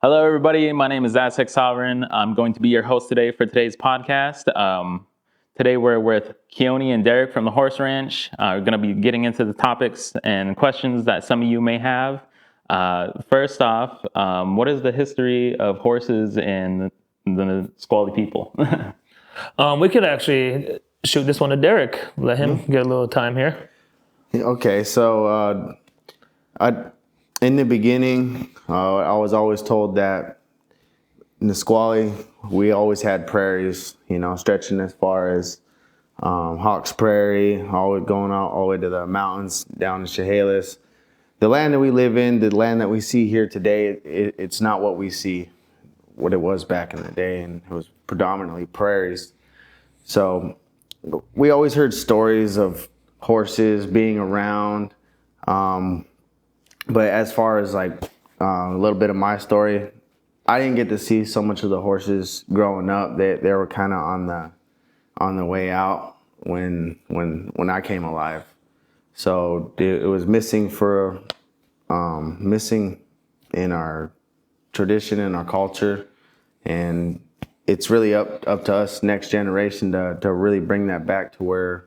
Hello, everybody. My name is Aztec Sovereign. I'm going to be your host today for today's podcast. Today, we're with Keoni and Derrick from the Horse Ranch. We're going to be getting into the topics and questions that some of you may have. First off, what is the history of horses and the Nisqually people? We could actually shoot this one to Derrick. Let him get a little time here. Okay, so in the beginning, I was always told that Nisqually, we always had prairies, stretching as far as Hawks Prairie, always going out all the way to the mountains down in Chehalis. The land that we live in, the land that we see here today, it's not what we see, what it was back in the day, and it was predominantly prairies. So we always heard stories of horses being around. But as far as a little bit of my story, I didn't get to see so much of the horses growing up. They were kind of on the way out when I came alive. So it was missing in our tradition and our culture, and it's really up to us, next generation, to really bring that back to where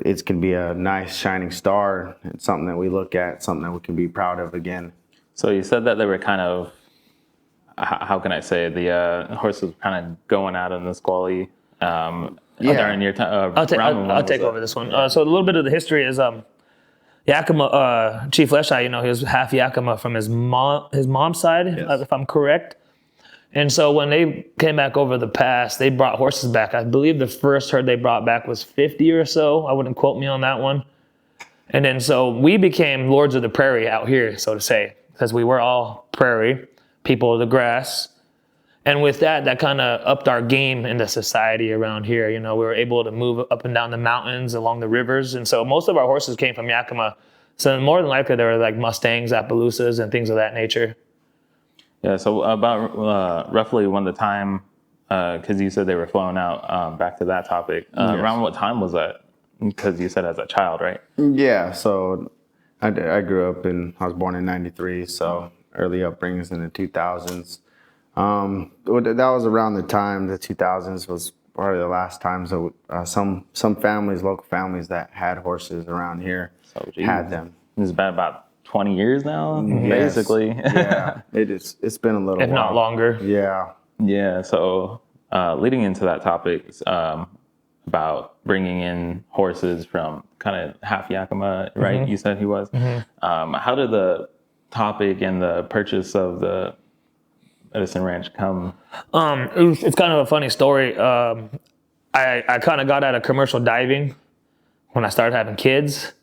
it can be a nice shining star. It's something that we look at, something that we can be proud of again. So you said that they were kind of, how can I say, the horses were kind of going out in Nisqually. During your time. I'll take over this one. So a little bit of the history is Yakima, Chief Leshai, he was half Yakima from his mom's side, yes, if I'm correct. And so when they came back over the pass, they brought horses back. I believe the first herd they brought back was 50 or so. I wouldn't quote me on that one. And then so we became lords of the prairie out here, so to say, because we were all prairie, people of the grass. And with that kind of upped our game in the society around here. We were able to move up and down the mountains, along the rivers. And so most of our horses came from Yakima. So more than likely, there were like Mustangs, Appaloosas, and things of that nature. Yeah, so about roughly when the time, because you said they were flown out, back to that topic, yes, around what time was that? Because you said as a child, right? Yeah, so I grew up I was born in 93, so early upbringings in the 2000s. That was around the time, the 2000s was probably the last times that some families, local families that had horses around here, had them. It's been about 20 years now, yes, basically. Yeah, it's been a little if while. not longer. Yeah. So leading into that topic, about bringing in horses from kind of half Yakima, right? Mm-hmm. You said he was. Mm-hmm. How did the topic and the purchase of the Medicine Ranch come? It's kind of a funny story. I kind of got out of commercial diving when I started having kids.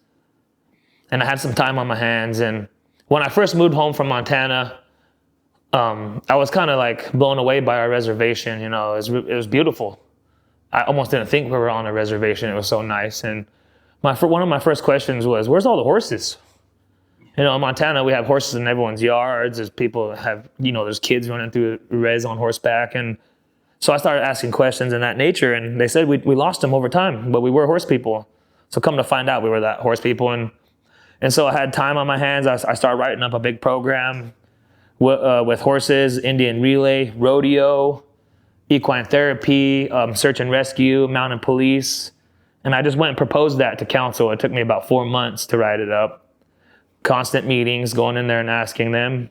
And I had some time on my hands. And when I first moved home from Montana, I was kind of blown away by our reservation. It was beautiful. I almost didn't think we were on a reservation. It was so nice. And one of my first questions was, where's all the horses? In Montana, we have horses in everyone's yards. There's people have, there's kids running through res on horseback. And so I started asking questions in that nature. And they said we lost them over time, but we were horse people. So come to find out, we were that horse people. And so I had time on my hands. I started writing up a big program with horses, Indian relay, rodeo, equine therapy, search and rescue, mounted police. And I just went and proposed that to council. It took me about 4 months to write it up. Constant meetings, going in there and asking them.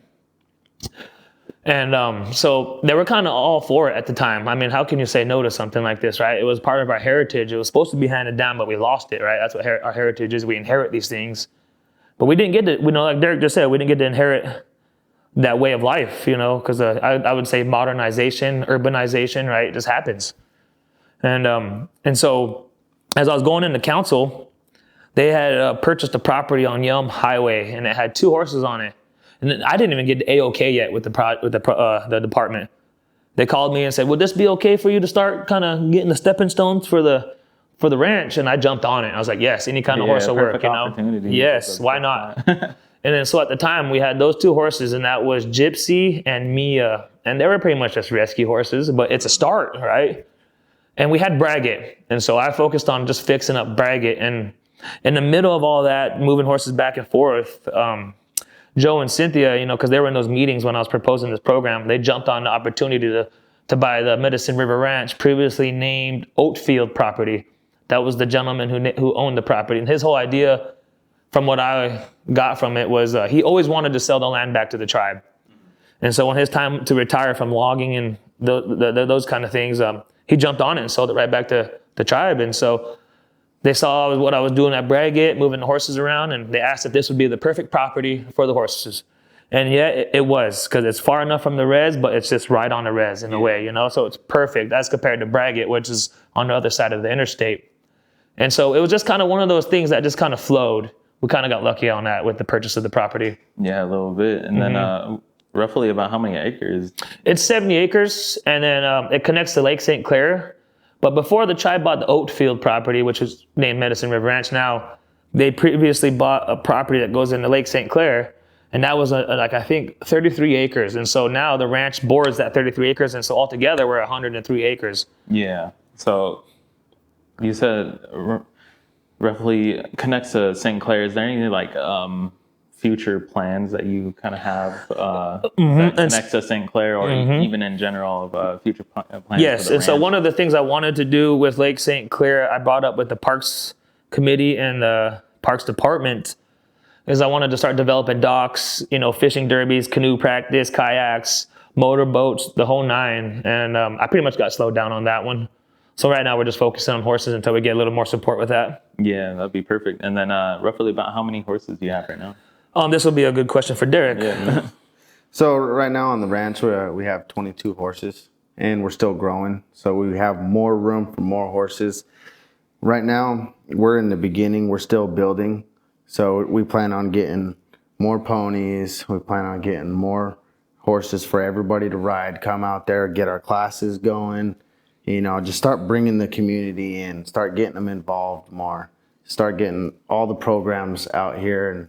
And so they were kind of all for it at the time. I mean, how can you say no to something like this, right? It was part of our heritage. It was supposed to be handed down, but we lost it, right? That's what our heritage is. We inherit these things. But we didn't get to, like Derrick just said, we didn't get to inherit that way of life, because I would say modernization, urbanization, right? It just happens. And so as I was going into council, they had purchased a property on Yelm Highway, and it had 2 horses on it. And I didn't even get the A-OK yet with the department. They called me and said, would this be okay for you to start kind of getting the stepping stones for the ranch? And I jumped on it. I was like, yes, any kind of horse will work, Yes, why not? And then so at the time we had those 2 horses, and that was Gypsy and Mia. And they were pretty much just rescue horses, but it's a start, right? And we had Braggett. And so I focused on just fixing up Braggett. And in the middle of all that, moving horses back and forth, Joe and Cynthia, because they were in those meetings when I was proposing this program, they jumped on the opportunity to buy the Medicine River Ranch, previously named Oatfield property. That was the gentleman who owned the property. And his whole idea, from what I got from it, was he always wanted to sell the land back to the tribe. And so when his time to retire from logging and those kind of things, he jumped on it and sold it right back to the tribe. And so they saw what I was doing at Braggett, moving the horses around, and they asked if this would be the perfect property for the horses. And yeah, it was, because it's far enough from the res, but it's just right on the res in a way, so it's perfect as compared to Braggett, which is on the other side of the interstate. And so it was just kind of one of those things that just kind of flowed. We kind of got lucky on that with the purchase of the property. Yeah, a little bit. And then roughly about how many acres? It's 70 acres, and then it connects to Lake St. Clair. But before the tribe bought the Oatfield property, which is named Medicine River Ranch now, they previously bought a property that goes into Lake St. Clair, and that was I think 33 acres. And so now the ranch bores that 33 acres, and so altogether we're 103 acres. Yeah. So you said roughly connects to St. Clair. Is there any future plans that you kind of have that connect to St. Clair, or even in general of future plans? Yes, for the and so ranch? one of the things I wanted to do with Lake St. Clair, I brought up with the Parks Committee and the Parks Department, is I wanted to start developing docks, fishing derbies, canoe practice, kayaks, motorboats, the whole nine. And I pretty much got slowed down on that one. So right now we're just focusing on horses until we get a little more support with that. Yeah, that'd be perfect. And then roughly about how many horses do you have right now? This will be a good question for Derrick. Yeah. So right now on the ranch, we have 22 horses, and we're still growing. So we have more room for more horses. Right now, we're in the beginning. We're still building. So we plan on getting more ponies. We plan on getting more horses for everybody to ride, come out there, get our classes going, just start bringing the community in, start getting them involved more, start getting all the programs out here, and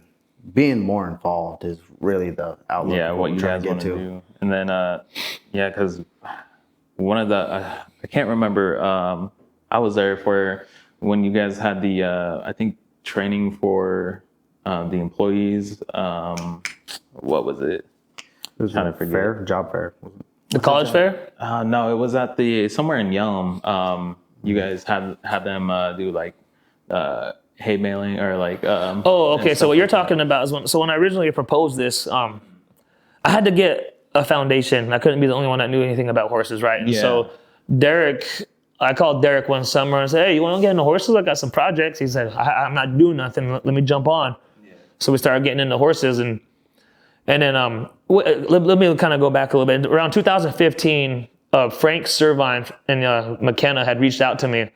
being more involved is really the outlook. Yeah, of what you we're trying guys to want get to do. And then, because one of the, I can't remember, I was there for when you guys had the, I think, training for the employees. What was it? It was Trying a to forget. fair, job fair. The college fair? No, it was at somewhere in Yelm. You guys had them do hay baling or Okay. So what you're talking about is when I originally proposed this, I had to get a foundation. I couldn't be the only one that knew anything about horses, right? And so I called Derrick one summer and said, "Hey, you want to get into horses? I got some projects." He said, "I'm not doing nothing. Let me jump on." Yeah. So we started getting into horses, and then let me kind of go back a little bit. Around 2015, Frank Servine in McKenna had reached out to me.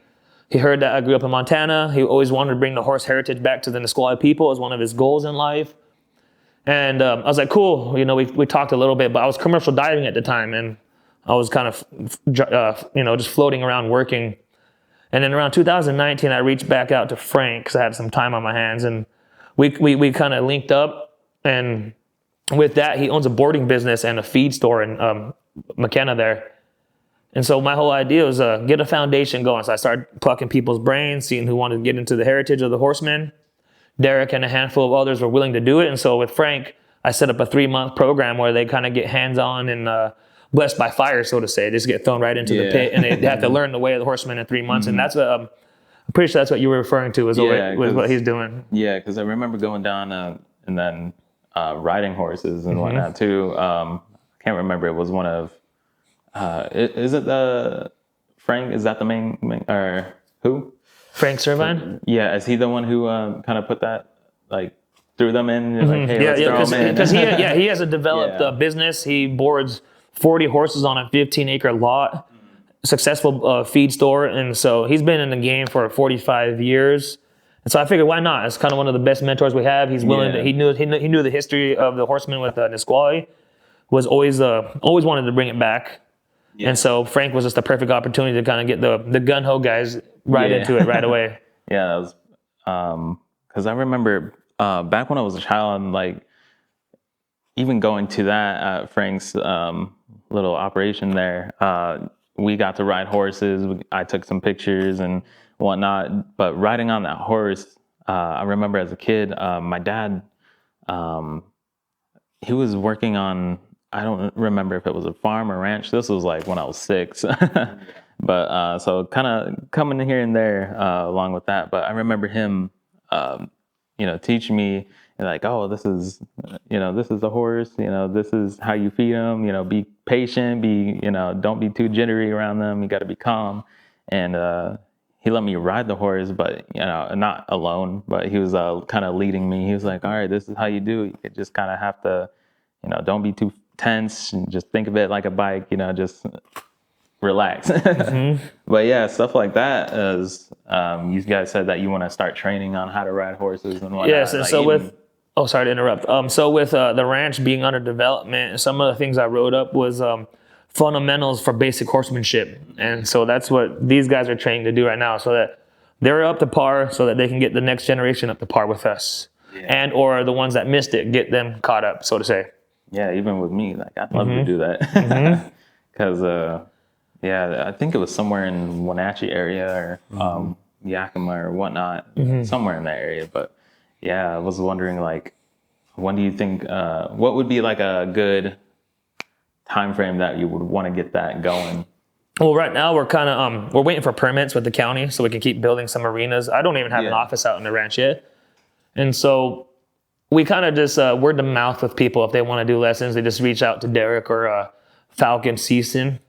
He heard that I grew up in Montana. He always wanted to bring the horse heritage back to the Nisqually people. It was one of his goals in life. And I was like, cool. We talked a little bit, but I was commercial diving at the time, and I was kind of, just floating around working. And then around 2019, I reached back out to Frank because I had some time on my hands, and we kind of linked up. And with that, he owns a boarding business and a feed store in McKenna there. And so my whole idea was get a foundation going. So I started plucking people's brains, seeing who wanted to get into the heritage of the horsemen. Derrick and a handful of others were willing to do it. And so with Frank, I set up a 3-month program where they kind of get hands-on and blessed by fire, so to say. They just get thrown right into the pit, and they have to learn the way of the horseman in 3 months. And that's what I'm pretty sure that's what you were referring to was what he's doing. Yeah, because I remember going down and then riding horses and whatnot too. I can't remember. It was one of is it the Frank? Is that the main or who? Frank Servine? Yeah, is he the one who kind of put that threw them in? Let's throw them in. Because he has a developed business. He boards 40 horses on a 15-acre lot, successful feed store, and so he's been in the game for 45 years. And so I figured, why not? It's kind of one of the best mentors we have. He's willing to. He knew the history of the horsemen with Nisqually. Was always wanted to bring it back. Yeah. And so Frank was just the perfect opportunity to kind of get the gun-ho guys right into it right away. Yeah, that was because I remember back when I was a child, and even going to that Frank's little operation there, we got to ride horses. I took some pictures and whatnot. But riding on that horse, I remember as a kid, my dad, he was working on, I don't remember if it was a farm or ranch. This was like when I was 6. But so kind of coming here and there along with that. But I remember him, teaching me like, oh, this is a horse. This is how you feed them. Be patient. Don't be too jittery around them. You got to be calm. And he let me ride the horse, but not alone. But he was kind of leading me. He was like, all right, this is how you do it. You just kind of have to, don't be too tense and just think of it like a bike. Just relax. But yeah, stuff like that is, you guys said that you want to start training on how to ride horses and whatnot. Yes, and like so even, sorry to interrupt. So with the ranch being under development, some of the things I wrote up was fundamentals for basic horsemanship. And so that's what these guys are training to do right now, so that they're up to par, so that they can get the next generation up to par with us. And or the ones that missed it, get them caught up, so to say. Yeah, even with me, like I'd love to do that. Because I think it was somewhere in Wenatchee area or Yakima or whatnot, somewhere in that area. But yeah, I was wondering, like, when do you think, what would be like a good time frame that you would want to get that going? Well, right now we're kind of we're waiting for permits with the county so we can keep building some arenas. I don't even have an office out in the ranch yet, and so we kind of just word of mouth with people. If they want to do lessons, they just reach out to Derrick or Falcon Season,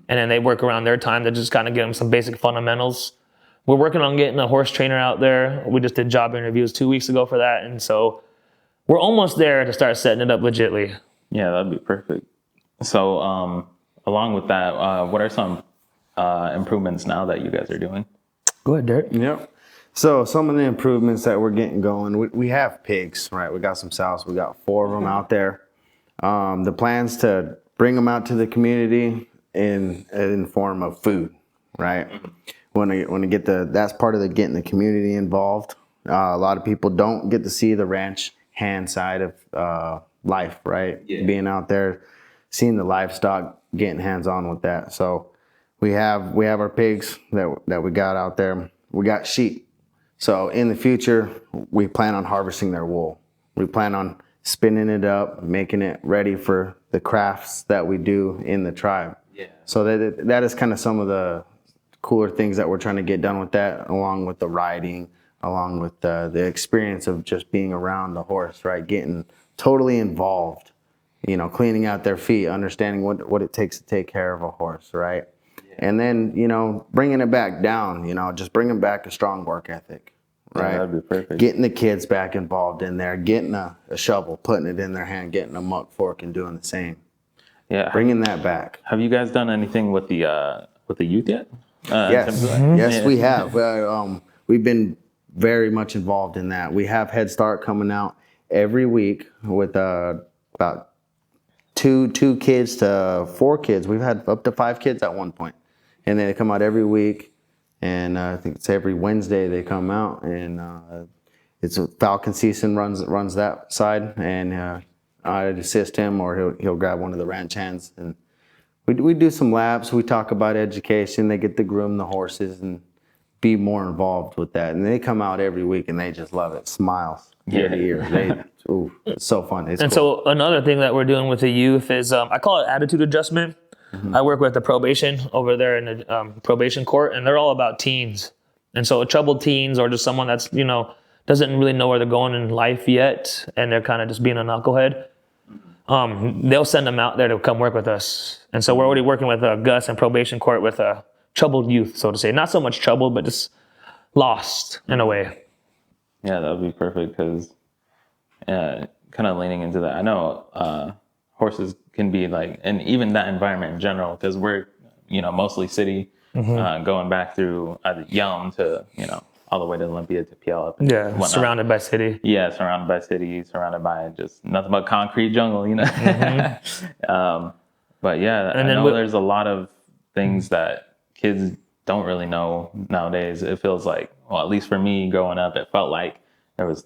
and then they work around their time to just kind of get them some basic fundamentals. We're working on getting a horse trainer out there. We just did job interviews 2 weeks ago for that, and so we're almost there to start setting it up legitly. Yeah, that'd be perfect. So along with that, what are some improvements now that you guys are doing? Go ahead, Derrick. Yep. So some of the improvements that we're getting going, we have pigs, right? We got some sows. We got 4 of them out there. The plan's to bring them out to the community in form of food, right? When you get that's part of getting the community involved. A lot of people don't get to see the ranch hand side of life, right? Yeah. Being out there, seeing the livestock, getting hands on with that. So we have our pigs that we got out there. We got sheep. So in the future, we plan on harvesting their wool. We plan on spinning it up, making it ready for the crafts that we do in the tribe. Yeah. So that is kind of some of the cooler things that we're trying to get done with that, along with the riding, along with the experience of just being around the horse, right? Getting totally involved, cleaning out their feet, understanding what it takes to take care of a horse, right? Yeah. And then, bringing it back down, just bringing back a strong work ethic. Right, that'd be perfect. Getting the kids back involved in there, getting a shovel, putting it in their hand, getting a muck fork, and doing the same. Yeah, bringing that back. Have you guys done anything with the youth yet? Yes, yes, we have. We've been very much involved in that. We have Head Start coming out every week with about two kids to 4 kids. We've had up to 5 kids at one point, and they come out every week. And I think it's every Wednesday they come out, and it's Falcon Season runs that side, and I'd assist him, or he'll grab one of the ranch hands, and we do some laps. We talk about education. They get to groom the horses and be more involved with that. And they come out every week, and they just love it. Smiles ear to ear. It's so fun. It's cool. So another thing that we're doing with the youth is I call it attitude adjustment. I work with the probation over there in the probation court, and they're all about teens. And so troubled teens, or just someone that's, doesn't really know where they're going in life yet, and they're kind of just being a knucklehead, they'll send them out there to come work with us. And so we're already working with Gus and probation court with troubled youth, so to say. Not so much troubled, but just lost in a way. Yeah, that would be perfect, because kind of leaning into that. I know horses can be like, and even that environment in general, because we're, mostly city, going back through Yelm to, all the way to Olympia to Puyallup. Yeah, whatnot. Surrounded by city. Yeah, surrounded by city, surrounded by just nothing but concrete jungle, But yeah, and I know there's a lot of things that kids don't really know nowadays. It feels like, well, at least for me growing up, it felt like there was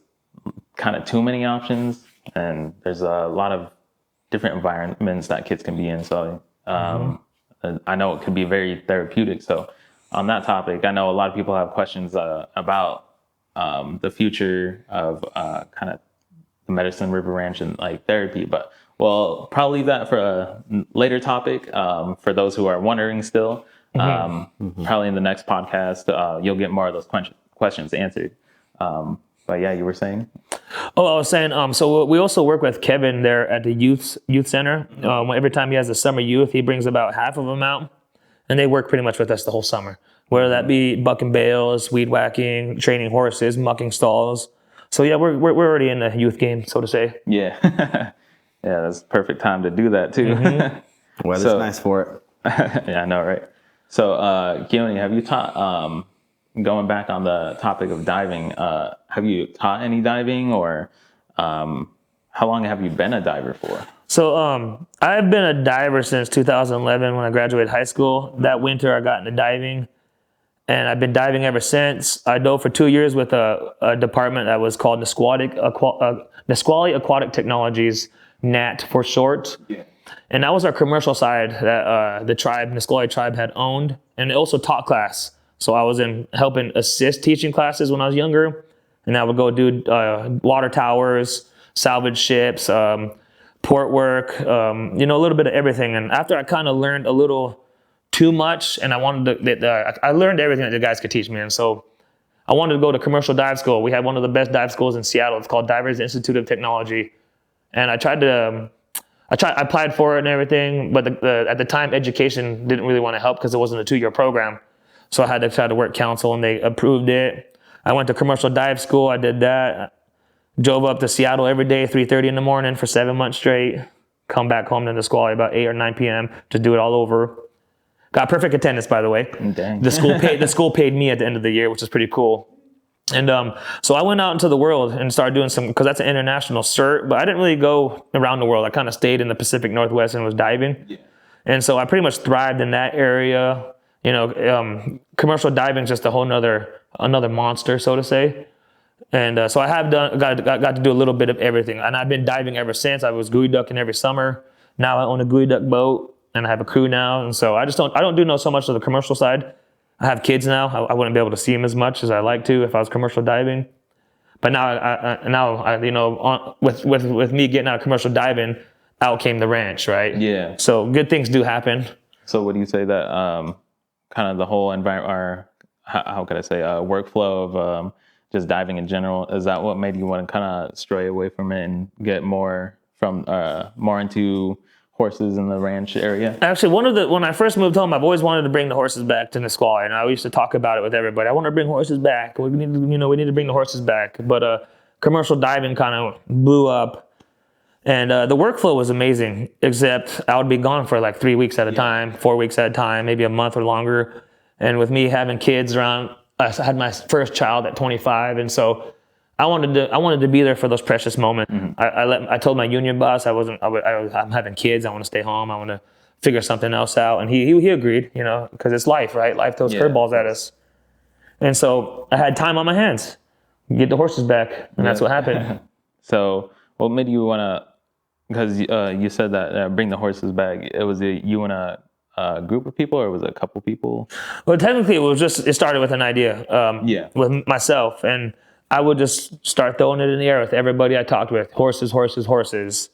kind of too many options, and there's a lot of different environments that kids can be in. So I know it could be very therapeutic. So on that topic, I know a lot of people have questions about the future of kind of the Medicine River Ranch and like therapy. But we'll probably leave that for a later topic. For those who are wondering still, probably in the next podcast, you'll get more of those questions answered. But yeah, you were saying? Oh, I was saying, so we also work with Kevin there at the youth center. Every time he has a summer youth, he brings about half of them out, and they work pretty much with us the whole summer. Whether that be bucking bales, weed whacking, training horses, mucking stalls. So yeah, we're already in the youth game, so to say. Yeah, yeah, that's the perfect time to do that too. Weather's nice for it. Yeah, I know, right? So, Keoni, have you taught? Going back on the topic of diving, have you taught any diving, or how long have you been a diver for? So I've been a diver since 2011 when I graduated high school. That winter I got into diving, and I've been diving ever since. I dove for 2 years with a department that was called Nisqually Aquatic Technologies, NAT for short. Yeah. And that was our commercial side that the Nisqually tribe had owned, and it also taught class. So I was helping assist teaching classes when I was younger, and I would go do water towers, salvage ships, port work, a little bit of everything. And after I kind of learned a little too much, and I learned everything that the guys could teach me, and so I wanted to go to commercial dive school. We had one of the best dive schools in Seattle. It's called Divers Institute of Technology, and I applied for it and everything, but at the time, education didn't really want to help because it wasn't a 2-year program. So I had to try to work council, and they approved it. I went to commercial dive school. I did that. Drove up to Seattle every day, 3:30 in the morning for 7 months straight. Come back home to Nisqually about 8 or 9 p.m. to do it all over. Got perfect attendance, by the way. Dang. The school paid me at the end of the year, which is pretty cool. And so I went out into the world and started doing because that's an international cert, but I didn't really go around the world. I kind of stayed in the Pacific Northwest and was diving. Yeah. And so I pretty much thrived in that area. Commercial diving is just a whole another monster, so to say. And so I have got to do a little bit of everything. And I've been diving ever since. I was gooey ducking every summer. Now I own a gooey duck boat, and I have a crew now. And so I don't do so much of the commercial side. I have kids now. I wouldn't be able to see them as much as I like to if I was commercial diving. But now with me getting out of commercial diving, out came the ranch, right? Yeah. So good things do happen. So would you say that kind of the whole environment, or how could I say, workflow of just diving in general, is that what made you want to kind of stray away from it and get more into horses in the ranch area? Actually, when I first moved home, I've always wanted to bring the horses back to Nisqually, and I used to talk about it with everybody. I want to bring horses back. We need to bring the horses back. But commercial diving kind of blew up, and the workflow was amazing. Except I would be gone for like 3 weeks at a time, 4 weeks at a time, maybe a month or longer. And with me having kids around, I had my first child at 25, and so I wanted to be there for those precious moments. Mm-hmm. I told my union boss I'm having kids. I want to stay home. I want to figure something else out, and he agreed. Because it's life, right? Life throws curveballs at us, and so I had time on my hands. Get the horses back, and that's what happened. So, what made you want to? Because you said that bring the horses back. Was it you and a group of people, or was it a couple people? Well, technically, it started with an idea. With myself, and I would just start throwing it in the air with everybody I talked with. Horses.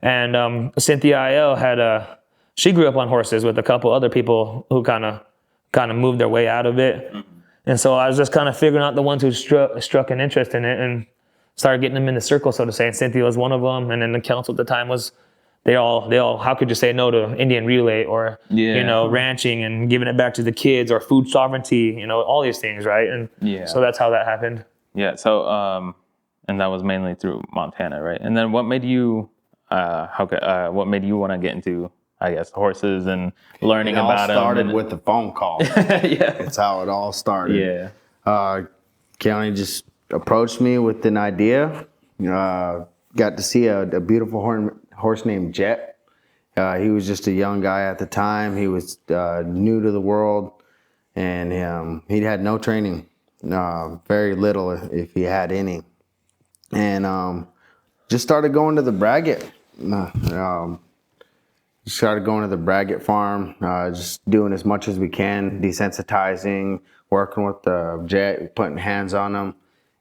And Cynthia I.L. she grew up on horses with a couple other people who kind of moved their way out of it. Mm-hmm. And so I was just kind of figuring out the ones who struck an interest in it and started getting them in the circle, so to say. And Cynthia was one of them. And then the council at the time was, they all, how could you say no to Indian relay or, ranching and giving it back to the kids, or food sovereignty, all these things, right? And so that's how that happened. Yeah. So, and that was mainly through Montana, right? And then what made you, what made you want to get into, I guess, horses and learning about them? It all started with the phone call. Yeah. That's how it all started. Yeah. Keoni just approached me with an idea. Got to see a beautiful horse named Jet. He was just a young guy at the time. He was new to the world, and he had no training. Very little, if he had any, and just started going to the Braggett. Started going to the Braggett farm, just doing as much as we can, desensitizing, working with the Jet, putting hands on them,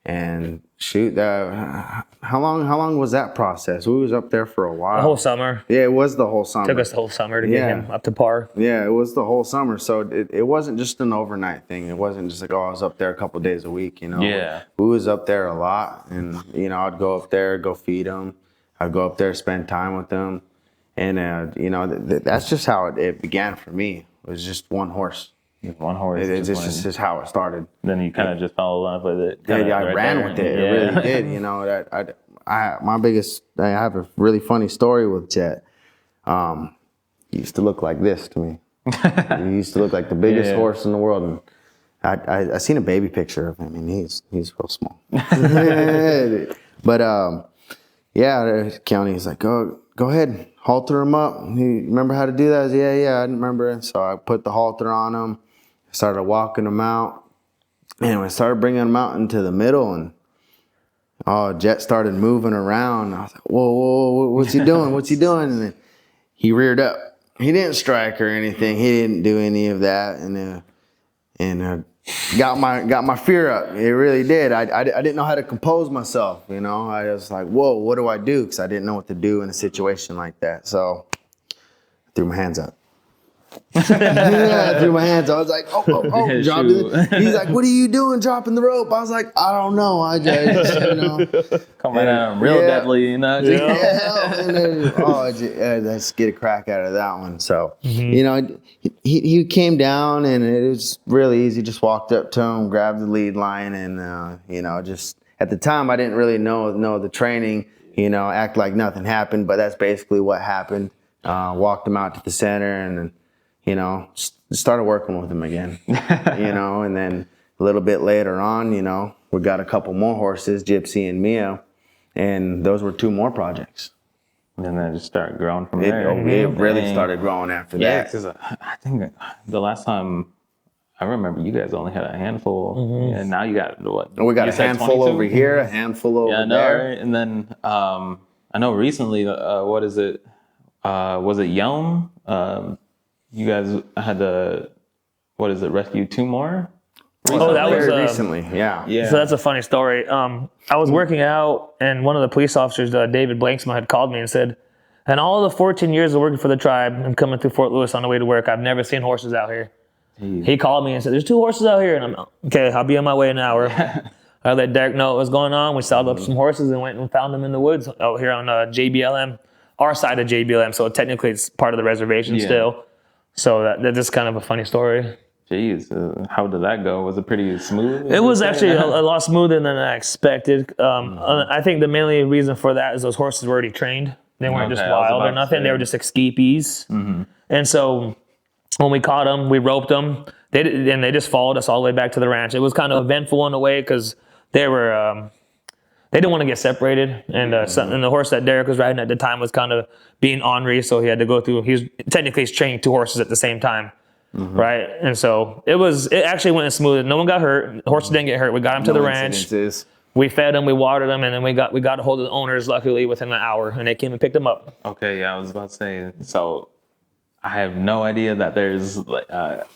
And shoot, how long was that process? We was up there for a while. The whole summer. Yeah, it was the whole summer. Took us the whole summer to get him up to par. Yeah, it was the whole summer. So it wasn't just an overnight thing. It wasn't just like, oh, I was up there a couple days a week, you know. Yeah. We was up there a lot, and, you know, I'd go up there, go feed them. I'd go up there, spend time with them. And, you know, that's just how it began for me. It was just one horse. One horse. It's just how it started. Then you kind of just fell in love with it. Yeah, I ran with it. It really did. You know, I have a really funny story with Jet. He used to look like this to me. He used to look like the biggest horse in the world. And I seen a baby picture of him, and he's real small. But Keoni's like, go ahead, halter him up. You remember how to do that? I said, yeah, I remember. And so I put the halter on him, started walking him out, and we started bringing him out into the middle, and Jet started moving around. I was like, whoa, what's he doing? What's he doing? And then he reared up. He didn't strike or anything. He didn't do any of that, and got my fear up. It really did. I didn't know how to compose myself. You know, I was like, whoa, what do I do? Because I didn't know what to do in a situation like that. So I threw my hands up. I threw my hands up. I was like, oh, dropped it. He's like, what are you doing dropping the rope? I was like, I don't know. I just, you know. Come right down real deadly, you know. And then, let's get a crack out of that one. So, you know, he came down, and it was really easy. Just walked up to him, grabbed the lead line, and, you know, just at the time I didn't really know the training, you know, act like nothing happened, but that's basically what happened. Walked him out to the center, and then, you know, started working with him again, you know, and then a little bit later on, you know, we got a couple more horses, Gypsy and Mia, and those were 2 more projects. And then it just started growing from there. It really started growing after Yeah, that. because I think the last time I remember, you guys only had a handful, and now you got what? We got you a said handful 22? over here, a handful over there. Right? And then I know recently, what is it? Was it Yelm? You guys had to, rescue 2 more? Oh, that was Very recently, yeah. So that's a funny story. I was working out, and one of the police officers, David Blanksma, had called me and said, in all the 14 years of working for the tribe and coming through Fort Lewis on the way to work, I've never seen horses out here. Jeez. He called me and said, there's 2 horses out here. And I'm like, okay, I'll be on my way in an hour. I let Derrick know what was going on. We saddled up some horses and went and found them in the woods out here on JBLM, our side of JBLM. So technically it's part of the reservation still. So that's just kind of a funny story. Jeez, how did that go? Was it pretty smooth? It was actually a lot smoother than I expected. I think the mainly reason for that is those horses were already trained. They weren't just wild or nothing. They were just escapees. And so when we caught them, we roped them. They just followed us all the way back to the ranch. It was kind of eventful in a way because they didn't want to get separated. And the horse that Derrick was riding at the time was kind of being ornery, so he had to go through. He's training 2 horses at the same time. Right, and so it actually went smooth. No one got hurt. The horses didn't get hurt. We got them to the ranch. We fed them, we watered them, and then we got a hold of the owners. Luckily, within an hour, and they came and picked them up. Okay, yeah, I was about to say. So I have no idea that there's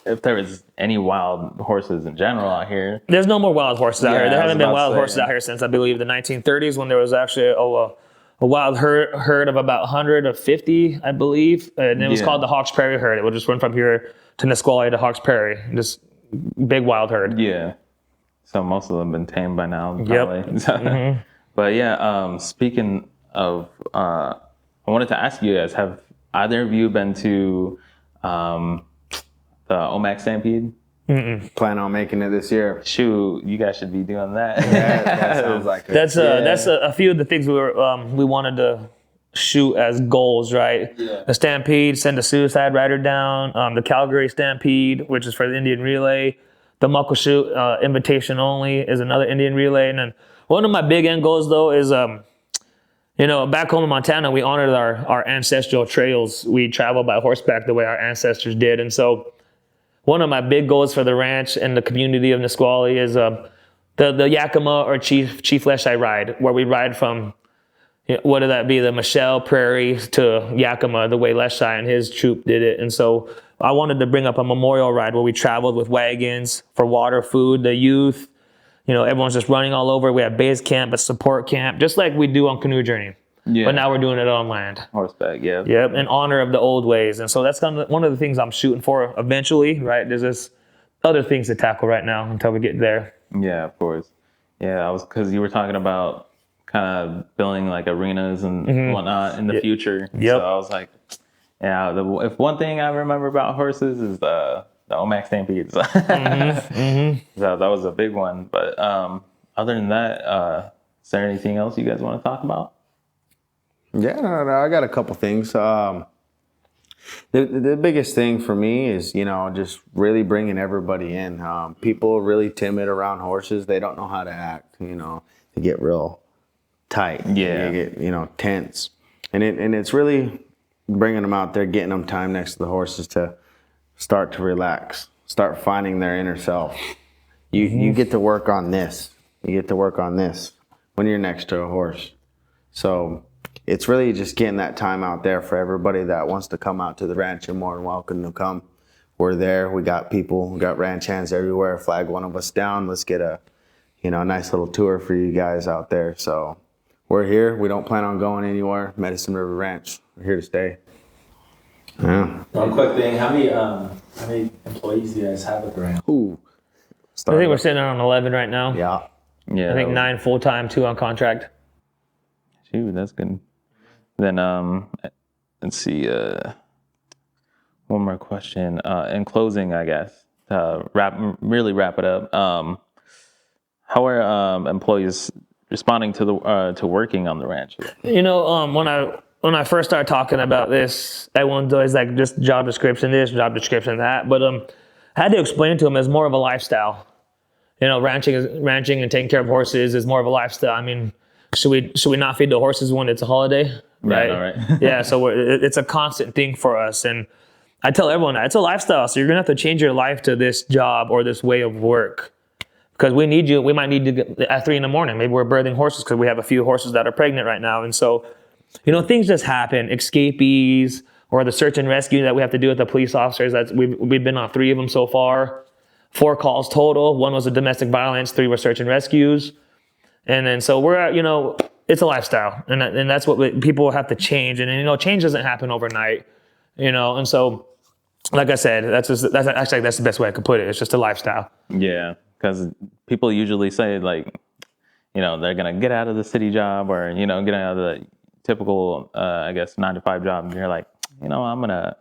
if there is any wild horses in general out here. There's no more wild horses out here. There haven't been wild horses out here since I believe the 1930s, when there was actually a wild herd of about 150, I believe, and it was called the Hawks Prairie herd. It would just run from here to Nisqually to Hawks Prairie, just big wild herd. Yeah. So most of them have been tamed by now, probably. Yep. But yeah, speaking of, I wanted to ask you guys, have either of you been to the OMAC Stampede? Plan on making it this year. Shoot, you guys should be doing that. That sounds like it. That's a few of the things we wanted to shoot as goals, right? Yeah. The Stampede, send a suicide rider down. The Calgary Stampede, which is for the Indian Relay. The Muckleshoot invitation only is another Indian Relay. And then one of my big end goals, though, is back home in Montana, we honored our ancestral trails. We traveled by horseback the way our ancestors did. And so one of my big goals for the ranch and the community of Nisqually is the Yakima or Chief Leschi ride, where we ride from, what would that be, the Michelle Prairie to Yakima, the way Leschi and his troop did it. And so I wanted to bring up a memorial ride where we traveled with wagons for water, food, the youth, everyone's just running all over. We have base camp, a support camp, just like we do on Canoe Journey. Yeah. But now we're doing it on land. Horseback, yeah. Yep, in honor of the old ways. And so that's kind of one of the things I'm shooting for eventually, right? There's this other things to tackle right now until we get there. Yeah, of course. Yeah, because you were talking about kind of building like arenas and whatnot in the future. Yep. So I was like, yeah, if one thing I remember about horses is the Omac Stampedes. So that was a big one. But other than that, is there anything else you guys want to talk about? Yeah, no, I got a couple things. The biggest thing for me is, just really bringing everybody in. People are really timid around horses. They don't know how to act, They get real tight. Yeah. They get, tense. And it's really bringing them out there, getting them time next to the horses to start to relax, start finding their inner self. You get to work on this. You get to work on this when you're next to a horse. So it's really just getting that time out there for everybody that wants to come out to the ranch. You're more than welcome to come. We're there. We got people. We got ranch hands everywhere. Flag one of us down. Let's get a nice little tour for you guys out there. So we're here. We don't plan on going anywhere. Medicine River Ranch. We're here to stay. Yeah. One quick thing. How many employees do you guys have at the ranch? Ooh. I think we're sitting on 11 right now. Yeah. Yeah. I think 9 full-time, 2 on contract. Shoot, that's good. Then let's see. One more question. In closing, I guess, wrap it up. How are employees responding to working on the ranch? When I first started talking about this, everyone's always like, just job description this, job description that. But I had to explain to them as more of a lifestyle. Ranching and taking care of horses is more of a lifestyle. I mean, should we not feed the horses when it's a holiday? Right. Yeah, right. Yeah. So it's a constant thing for us, and I tell everyone that it's a lifestyle. So you're gonna have to change your life to this job or this way of work, because we need you. We might need you at 3 a.m. Maybe we're birthing horses because we have a few horses that are pregnant right now, and so things just happen. Escapees or the search and rescue that we have to do with the police officers. We've been on 3 of them so far. 4 calls total. 1 was a domestic violence. 3 were search and rescues. And then so we're at, it's a lifestyle, and that's what people have to change. And change doesn't happen overnight, And so, like I said, that's the best way I could put it. It's just a lifestyle. Yeah, because people usually say like, they're gonna get out of the city job or get out of the typical, 9 to 5 job. And you're like, I'm gonna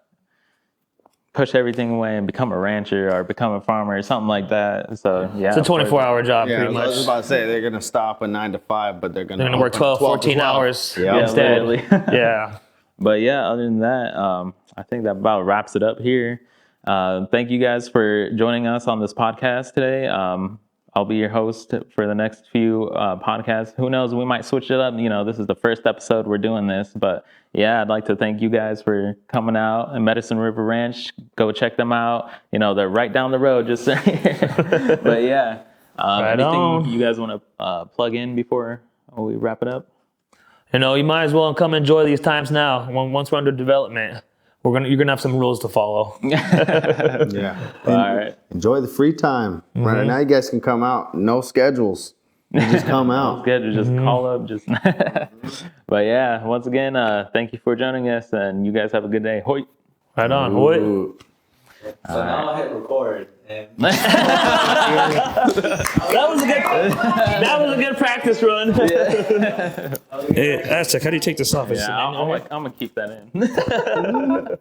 push everything away and become a rancher or become a farmer or something like that. So yeah, it's a 24-hour job pretty much. I was about to say they're gonna stop at 9 to 5, but they're gonna work 12, 14 hours instead. Yeah. But yeah, other than that, I think that about wraps it up here. Thank you guys for joining us on this podcast today. I'll be your host for the next few podcasts. Who knows? We might switch it up. This is the first episode we're doing this, but yeah, I'd like to thank you guys for coming out in Medicine River Ranch. Go check them out. They're right down the road, just but yeah, anything you guys want to plug in before we wrap it up? You might as well come enjoy these times now. Once we're under development, you're gonna have some rules to follow. Yeah. All right. Enjoy the free time. Right now, you guys can come out. No schedules. You just come out. Schedule, just call up. But yeah, once again, thank you for joining us, and you guys have a good day. Hoy. Right on. Hoy. So now I'll hit record. And that was a good practice run. Yeah. Hey, Aztec, how do you take this off? Yeah, I'm gonna keep that in.